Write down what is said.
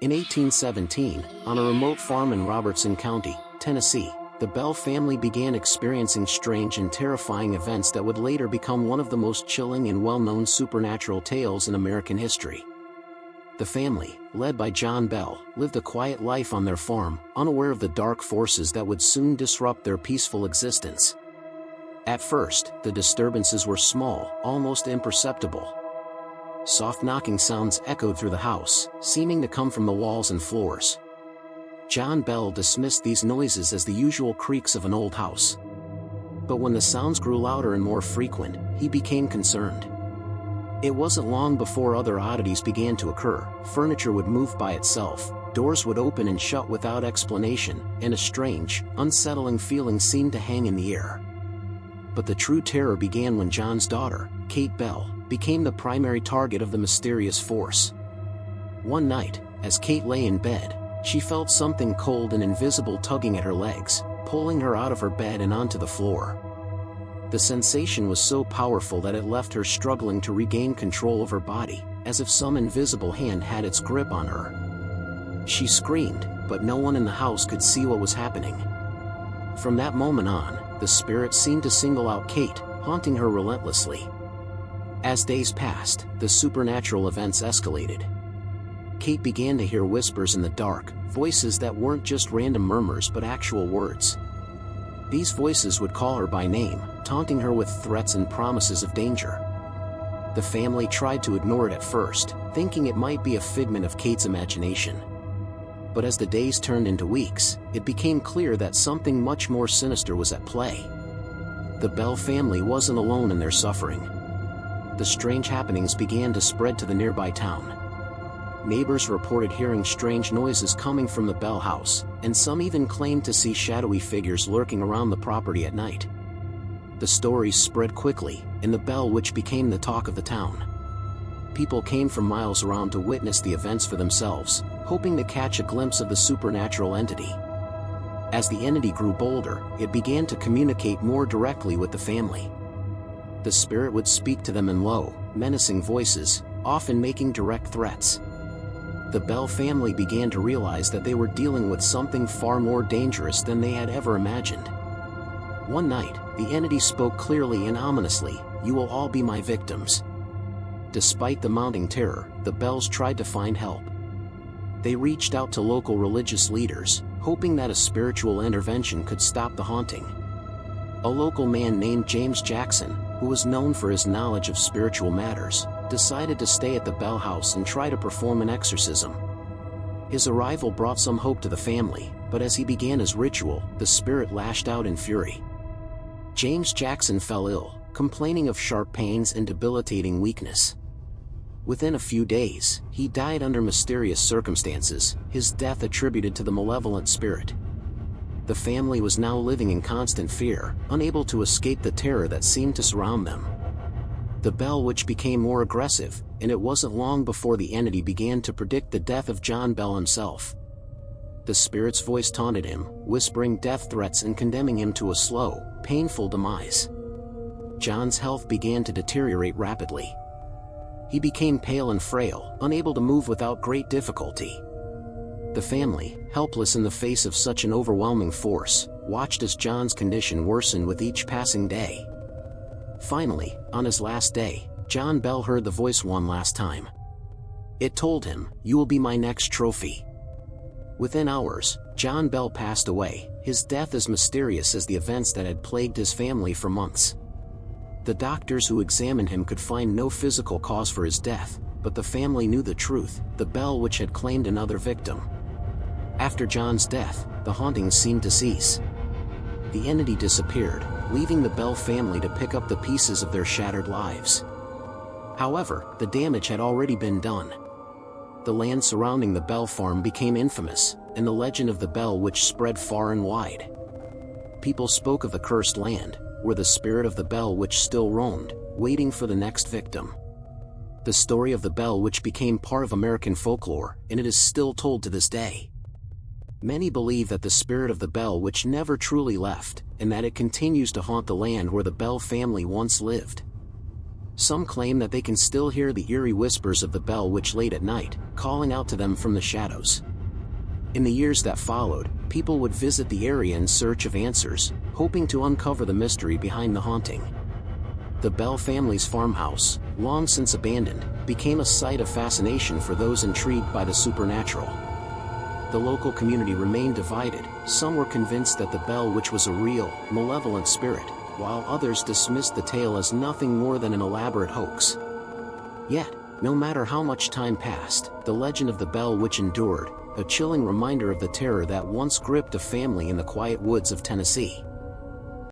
In 1817, on a remote farm in Robertson County, Tennessee, the Bell family began experiencing strange and terrifying events that would later become one of the most chilling and well-known supernatural tales in American history. The family, led by John Bell, lived a quiet life on their farm, unaware of the dark forces that would soon disrupt their peaceful existence. At first, the disturbances were small, almost imperceptible. Soft knocking sounds echoed through the house, seeming to come from the walls and floors. John Bell dismissed these noises as the usual creaks of an old house. But when the sounds grew louder and more frequent, he became concerned. It wasn't long before other oddities began to occur. Furniture would move by itself, doors would open and shut without explanation, and a strange, unsettling feeling seemed to hang in the air. But the true terror began when John's daughter, Kate Bell, became the primary target of the mysterious force. One night, as Kate lay in bed, she felt something cold and invisible tugging at her legs, pulling her out of her bed and onto the floor. The sensation was so powerful that it left her struggling to regain control of her body, as if some invisible hand had its grip on her. She screamed, but no one in the house could see what was happening. From that moment on, the spirit seemed to single out Kate, haunting her relentlessly. As days passed, the supernatural events escalated. Kate began to hear whispers in the dark, voices that weren't just random murmurs but actual words. These voices would call her by name, taunting her with threats and promises of danger. The family tried to ignore it at first, thinking it might be a figment of Kate's imagination. But as the days turned into weeks, it became clear that something much more sinister was at play. The Bell family wasn't alone in their suffering. The strange happenings began to spread to the nearby town. Neighbors reported hearing strange noises coming from the Bell house, and some even claimed to see shadowy figures lurking around the property at night. The stories spread quickly, and the Bell Witch became the talk of the town. People came from miles around to witness the events for themselves, hoping to catch a glimpse of the supernatural entity. As the entity grew bolder, it began to communicate more directly with the family. The spirit would speak to them in low, menacing voices, often making direct threats. The Bell family began to realize that they were dealing with something far more dangerous than they had ever imagined. One night, the entity spoke clearly and ominously, "You will all be my victims." Despite the mounting terror, the Bells tried to find help. They reached out to local religious leaders, hoping that a spiritual intervention could stop the haunting. A local man named James Jackson, who was known for his knowledge of spiritual matters, decided to stay at the Bell house and try to perform an exorcism. His arrival brought some hope to the family, but as he began his ritual, the spirit lashed out in fury. James Jackson fell ill, complaining of sharp pains and debilitating weakness. Within a few days, he died under mysterious circumstances, his death attributed to the malevolent spirit. The family was now living in constant fear, unable to escape the terror that seemed to surround them. The Bell Witch became more aggressive, and it wasn't long before the entity began to predict the death of John Bell himself. The spirit's voice taunted him, whispering death threats and condemning him to a slow, painful demise. John's health began to deteriorate rapidly. He became pale and frail, unable to move without great difficulty. The family, helpless in the face of such an overwhelming force, watched as John's condition worsened with each passing day. Finally, on his last day, John Bell heard the voice one last time. It told him, "You will be my next trophy." Within hours, John Bell passed away, his death as mysterious as the events that had plagued his family for months. The doctors who examined him could find no physical cause for his death, but the family knew the truth: the Bell Witch had claimed another victim. After John's death, the hauntings seemed to cease. The entity disappeared, leaving the Bell family to pick up the pieces of their shattered lives. However, the damage had already been done. The land surrounding the Bell farm became infamous, and the legend of the Bell Witch spread far and wide. People spoke of the cursed land, where the spirit of the Bell Witch still roamed, waiting for the next victim. The story of the Bell Witch became part of American folklore, and it is still told to this day. Many believe that the spirit of the Bell Witch never truly left, and that it continues to haunt the land where the Bell family once lived. Some claim that they can still hear the eerie whispers of the Bell Witch late at night, calling out to them from the shadows. In the years that followed, people would visit the area in search of answers, hoping to uncover the mystery behind the haunting. The Bell family's farmhouse, long since abandoned, became a site of fascination for those intrigued by the supernatural. The local community remained divided. Some were convinced that the Bell Witch was a real, malevolent spirit, while others dismissed the tale as nothing more than an elaborate hoax. Yet, no matter how much time passed, the legend of the Bell Witch endured, a chilling reminder of the terror that once gripped a family in the quiet woods of Tennessee.